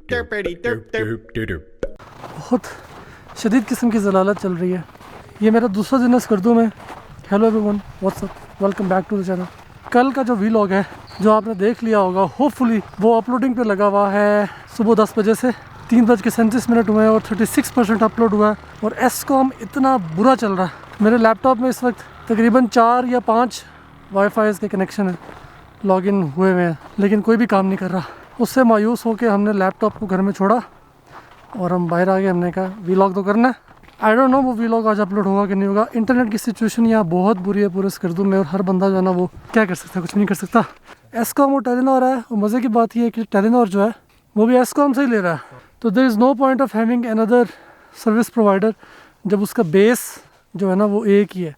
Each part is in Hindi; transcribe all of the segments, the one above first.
बहुत शदीद किस्म की ज़लालत चल रही है। ये मेरा दूसरा दिन है स्कर्दू में। Hello everyone, what's up, welcome back to the channel. कल का जो वीलॉग है जो आपने देख लिया होगा, होपफुली वो अपलोडिंग पे लगा हुआ है सुबह 10 बजे से। 3:37 हुए हैं और 36% अपलोड हुआ है। और एसकॉम इतना बुरा चल रहा है। मेरे लैपटॉप में इस वक्त तकरीबन 4 या 5 वाईफाई के कनेक्शन है, लॉगिन हुए हुए हैं, लेकिन कोई भी काम नहीं कर रहा। उससे मायूस होकर हमने लैपटॉप को घर में छोड़ा और हम बाहर आ गए। हमने कहा वीलॉग तो करना है। आई डोंट नो वो वीलॉग आज अपलोड होगा कि नहीं होगा। इंटरनेट की सिचुएशन यहाँ बहुत बुरी है पूरे स्कर्दू में, और हर बंदा जो है ना वो क्या कर सकता है, कुछ नहीं कर सकता। एसकॉम और टेलीनॉर है, और मज़े की बात यह है कि टेलीनॉर जो है वो भी एसकॉम से ही ले रहा है। तो there is no point of having another service provider जब उसका बेस जो है ना वो एक ही है।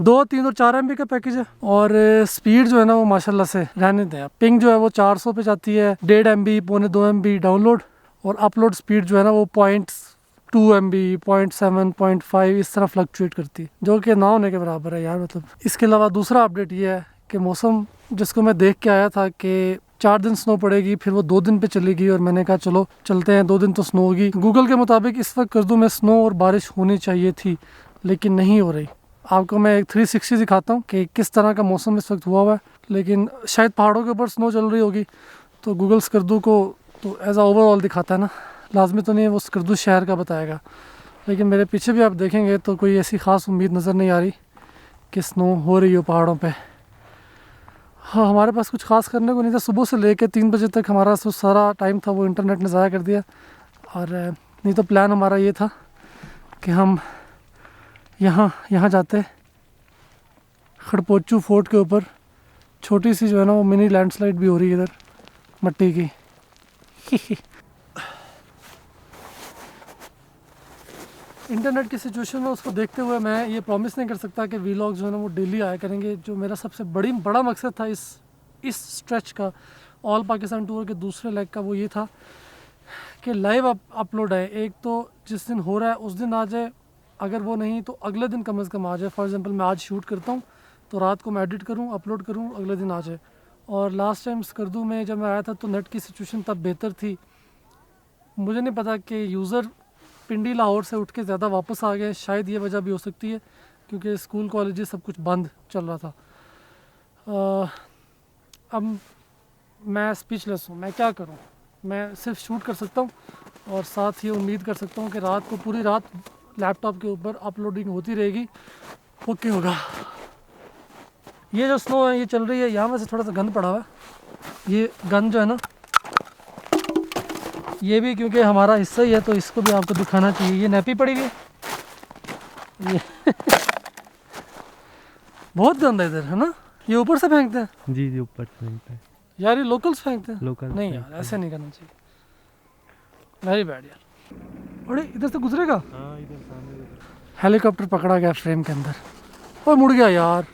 2, 3 और 4 MB का पैकेज है, और स्पीड जो है ना वो माशाल्लाह से रहने दें। पिंग जो है वो 400 पे जाती है, 1.5 MB, 1.25 MB डाउनलोड, और अपलोड स्पीड जो है ना वो 0.2 MB, 0.7, 0.5 इस तरह फ्लक्चुएट करती है, जो कि ना होने के बराबर है यार। मतलब इसके अलावा दूसरा अपडेट ये है कि मौसम जिसको मैं देख के आया था कि 4 दिन स्नो पड़ेगी, फिर वो 2 दिन पे चलेगी, और मैंने कहा चलो चलते हैं, 2 दिन तो स्नो होगी। गूगल के मुताबिक इस वक्त कर्दू में स्नो और बारिश होनी चाहिए थी, लेकिन नहीं हो रही। आपको मैं एक 360 दिखाता हूँ कि किस तरह का मौसम इस वक्त हुआ हुआ है। लेकिन शायद पहाड़ों के ऊपर स्नो चल रही होगी, तो गूगल स्कर्दू को तो एज आ ओवरऑल दिखाता है ना, लाजमी तो नहीं है वो स्कर्दू शहर का बताएगा। लेकिन मेरे पीछे भी आप देखेंगे तो कोई ऐसी ख़ास उम्मीद नज़र नहीं आ रही कि स्नो हो रही हो पहाड़ों पे। हाँ, हमारे पास कुछ ख़ास करने को नहीं था। सुबह से लेकर 3 बजे तक हमारा जो सारा टाइम था वो इंटरनेट ने ज़ाया कर दिया। और नहीं तो प्लान हमारा ये था कि हम यहाँ जाते खड़पोचू फोर्ट के ऊपर। छोटी सी जो है ना वो मिनी लैंडस्लाइड भी हो रही है इधर मट्टी की। इंटरनेट की सिचुएशन में उसको देखते हुए मैं ये प्रॉमिस नहीं कर सकता कि वीलॉग जो है ना वो डेली आया करेंगे। जो मेरा सबसे बड़ा मकसद था इस स्ट्रेच का, ऑल पाकिस्तान टूर के दूसरे लेग का, वो ये था कि लाइव अपलोड है। एक तो जिस दिन हो रहा है उस दिन आ जाए, अगर वो नहीं तो अगले दिन कम से कम आ जाए। फॉर एग्जांपल मैं आज शूट करता हूँ तो रात को मैं एडिट करूँ, अपलोड करूँ, अगले दिन आ जाए। और लास्ट टाइम स्कर्दू में जब मैं आया था तो नेट की सिचुएशन तब बेहतर थी। मुझे नहीं पता कि यूज़र पिंडी लाहौर से उठ के ज़्यादा वापस आ गए, शायद ये वजह भी हो सकती है, क्योंकि स्कूल कॉलेजेस सब कुछ बंद चल रहा था। अब मैं स्पीचलेस हूँ, मैं क्या करूँ। मैं सिर्फ शूट कर सकता हूँ और साथ ही उम्मीद कर सकता हूँ कि रात को पूरी रात लैपटॉप के ऊपर अपलोडिंग होती रहेगी। ओके होगा। ये जो स्नो है ये चल रही है, यहाँ में से थोड़ा सा गंद पड़ा हुआ है। ये गंद जो है ना ये भी क्योंकि हमारा हिस्सा ही है तो इसको भी आपको दिखाना चाहिए। ये नैपी पड़ी हुई ये बहुत गंद है इधर, है ना। ये ऊपर से फेंकते हैं। जी ऊपर से फेंकते हैं यार। ये लोकल्स फेंकते हैं। लोकल नहीं यार, ऐसे नहीं करना चाहिए। वेरी बैड यार। अरे इधर से गुजरेगा। हाँ इधर सामने हेलीकॉप्टर पकड़ा गया फ्रेम के अंदर और मुड़ गया यार।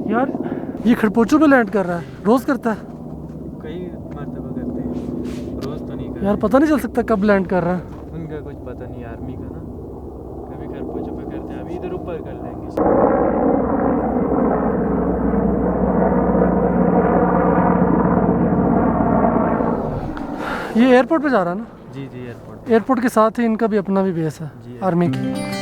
यार ये खड़पोचू पे लैंड कर रहा है, रोज करता है। कई मरतबा करते हैं, रोज तो नहीं करते यार पता नहीं चल सकता कब लैंड कर रहा है। उनका कुछ पता नहीं आर्मी का ना, कभी खरपोचों पे करते हैं। अभी इधर ऊपर कर देंगे। ये एयरपोर्ट पे जा रहा है ना। जी एयरपोर्ट। एयरपोर्ट के साथ ही इनका भी अपना भी बेस है आर्मी की।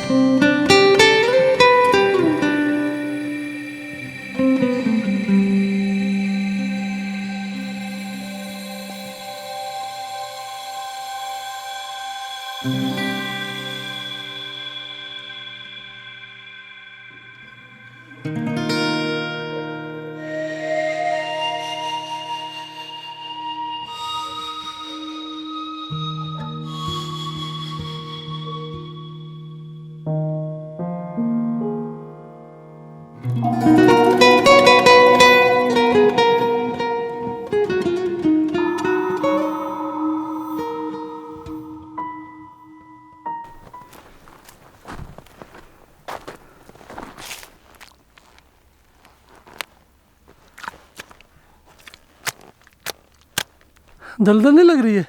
दलदल नहीं लग रही है।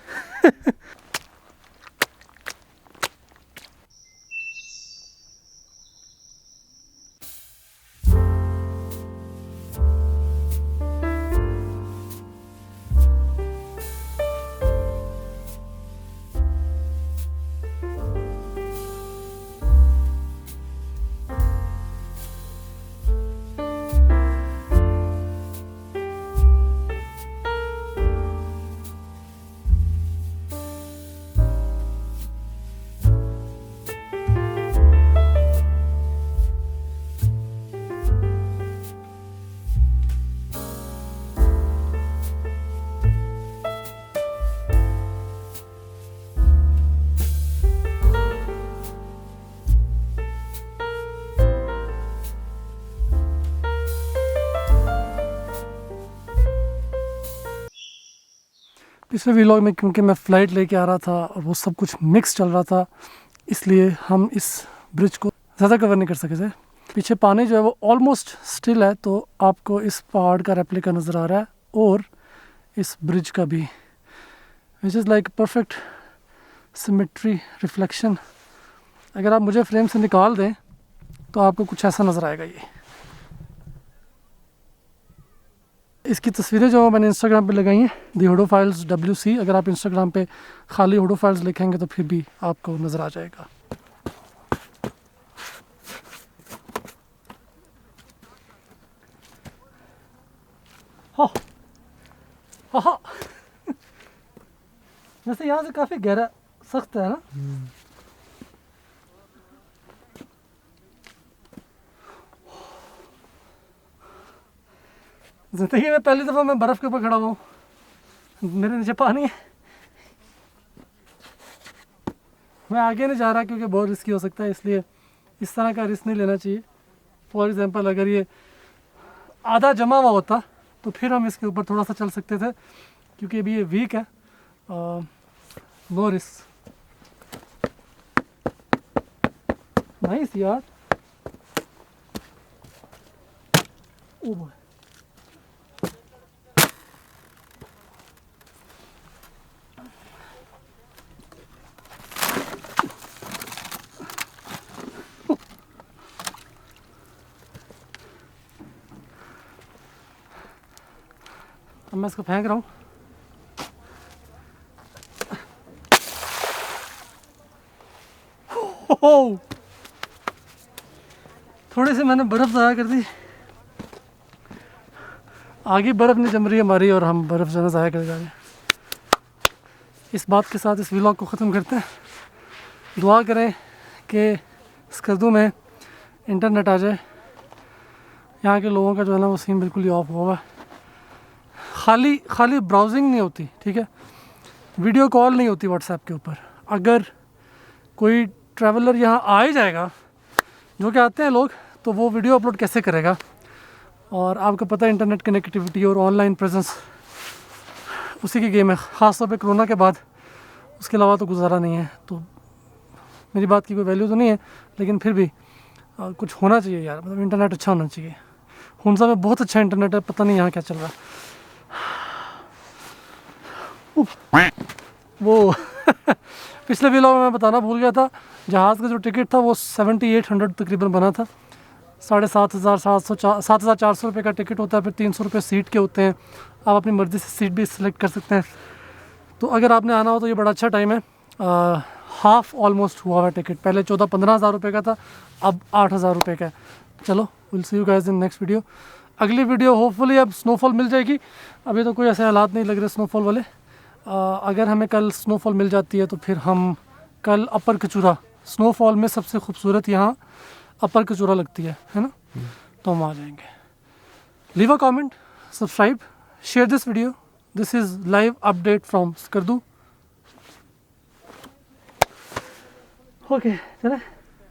पिछले व्लॉग में क्योंकि मैं फ़्लाइट लेके आ रहा था और वो सब कुछ मिक्स चल रहा था, इसलिए हम इस ब्रिज को ज़्यादा कवर नहीं कर सके थे। पीछे पानी जो है वो ऑलमोस्ट स्टिल है, तो आपको इस पहाड़ का रेप्लिका नज़र आ रहा है और इस ब्रिज का भी, which is like perfect symmetry reflection. अगर आप मुझे फ्रेम से निकाल दें तो आपको कुछ ऐसा नज़र आएगा। ये इसकी तस्वीरें जो मैंने इंस्टाग्राम पे लगाई हैं, दी हुडो फाइल्स WC। अगर आप इंस्टाग्राम पे खाली हुडो फाइल्स लिखेंगे तो फिर भी आपको नज़र आ जाएगा। हाँ हाँ वैसे यहाँ से काफ़ी गहरा सख्त है ना। ज़िंदगी में पहली दफ़ा मैं बर्फ़ के ऊपर खड़ा हूँ, मेरे नीचे पानी है। मैं आगे नहीं जा रहा क्योंकि बहुत रिस्की हो सकता है, इसलिए इस तरह का रिस्क नहीं लेना चाहिए। फॉर एग्ज़ाम्पल अगर ये आधा जमा हुआ होता तो फिर हम इसके ऊपर थोड़ा सा चल सकते थे, क्योंकि अभी ये वीक है। No risk. नाइस यार। ओ भाई, अब मैं इसको फेंक रहा हूँ। थोड़ी सी मैंने बर्फ़ ज़ाया कर दी, आगे बर्फ़ नहीं जम रही है हमारी और हम बर्फ़ जो है ज़ाया कर जा रहे हैं। इस बात के साथ इस व्लॉग को ख़त्म करते हैं। दुआ करें कि स्कर्दू में इंटरनेट आ जाए। यहाँ के लोगों का जो है ना वो सीन बिल्कुल ही ऑफ हुआ है। खाली ब्राउजिंग नहीं होती, ठीक है, वीडियो कॉल नहीं होती व्हाट्सएप के ऊपर। अगर कोई ट्रैवलर यहाँ आ ही जाएगा, जो कि आते हैं लोग, तो वो वीडियो अपलोड कैसे करेगा। और आपको पता है इंटरनेट कनेक्टिविटी और ऑनलाइन प्रेजेंस उसी की गेम है, ख़ास तौर पे कोरोना के बाद। उसके अलावा तो गुजारा नहीं है। तो मेरी बात की कोई वैल्यू तो नहीं है, लेकिन फिर भी कुछ होना चाहिए यार, मतलब इंटरनेट अच्छा होना चाहिए। हुंसा में बहुत अच्छा इंटरनेट है, पता नहीं यहाँ क्या चल रहा है। वो पिछले व्लॉग में मैं बताना भूल गया था, जहाज़ का जो टिकट था वो 7800 तकरीबन बना था। 7,400 रुपये का टिकट होता है, फिर 300 रुपये सीट के होते हैं। आप अपनी मर्ज़ी से सीट भी सिलेक्ट कर सकते हैं। तो अगर आपने आना हो तो ये बड़ा अच्छा टाइम है। हाफ़ ऑलमोस्ट हुआ है टिकट, पहले 14-15 हज़ार रुपये का था, अब 8,000 रुपये का है। चलो, will see you guys in next video. अगली वीडियो होपफुली अब स्नोफॉल मिल जाएगी। अभी तो कोई ऐसे हालात नहीं लग रहे स्नोफॉल वाले। अगर हमें कल स्नोफॉल मिल जाती है तो फिर हम कल अपर कचूरा, स्नोफॉल में सबसे खूबसूरत यहाँ अपर कचूरा लगती है ना, तो हम आ जाएंगे। Leave a comment, subscribe, share this video. This is live update from Skardu. Okay, चले।